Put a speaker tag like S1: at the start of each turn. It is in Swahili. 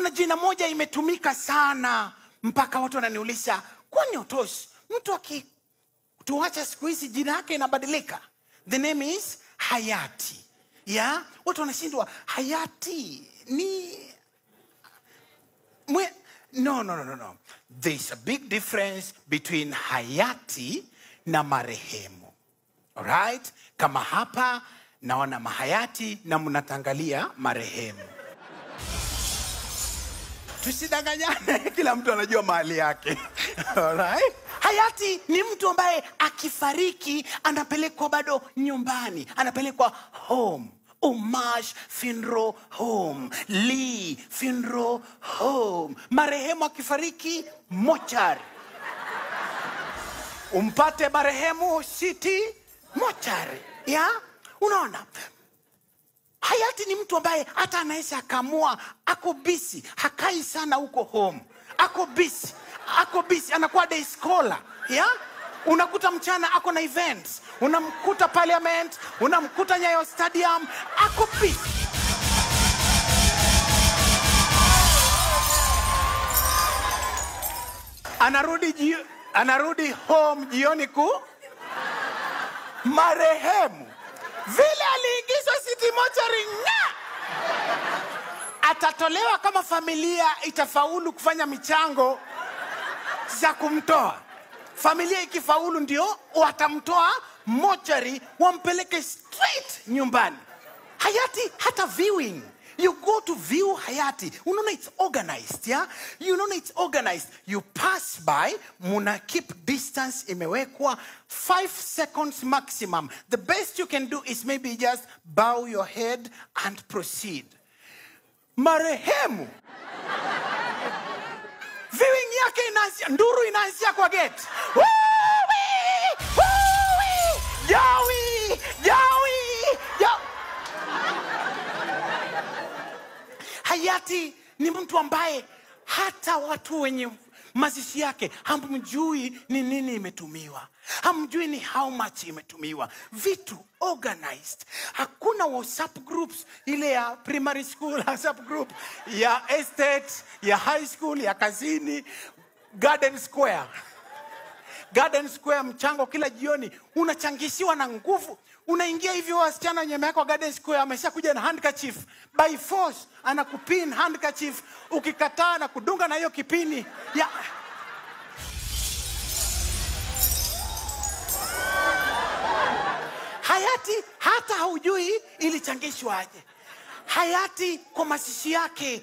S1: kuna jina moja imetumika sana mpaka watu wananiuliza, kwani Otos mtu tuacha siku hizi jina yake inabadilika? The name is Hayati. Yeah? Watu wanashindwa, Hayati ni No. There's a big difference between hayati na marehemu. Alright? Kama hapa naona mahayati na mnatangalia marehemu. Tusidanganyane, kila mtu anajua mahali yake. Alright? Hayati ni mtu ambaye akifariki anapelekwa bado nyumbani, anapelekwa home. Umash funeral home, Lee funeral home. Marehemu akifariki mochari, umpate marehemu city mochari. Ya? Unaona? Hayati ni mtu ambaye hata anaweza akamua, ako busy, hakai sana huko home. Ako busy, anakuwa day scholar. Ya? Unakuta mchana ako na events, unamkuta parliament, unamkuta Nyayo Stadium, ako busy. Anarudi home jioni marehemu. Vile aliingizwa city mortuary atatolewa kama familia itafaulu kufanya michango za kumtoa. Familia ikifaulu ndio watamtoa mortuary wampeleke straight nyumbani. Hayati hata viewing. You go to view hayati. Unaona it's organized, yeah? You know it's organized. You pass by, muna keep distance imewekwa 5 seconds maximum. The best you can do is maybe just bow your head and proceed. Marehemu. Viewing yake inaanzia, nduru inaanzia kwa gate. Jawi. Hayati ni mtu ambaye hata watu wenye mazishi yake hamjui ni nini imetumiwa. Hamjui ni how much imetumiwa. Vitu organized. Hakuna WhatsApp groups ile ya primary school, WhatsApp group ya estate, ya high school, ya kazini, Garden Square mchango kila jioni unachangishiwa na nguvu. Unaingia hivyo wasichana nyema yako Garden Square ameshakuja na handkerchief. By force anakupin handkerchief, ukikataa na kudunga na hiyo kipini. Ya Hayati hata haujui ilichangishwa aje. Hayati kwa mazishi yake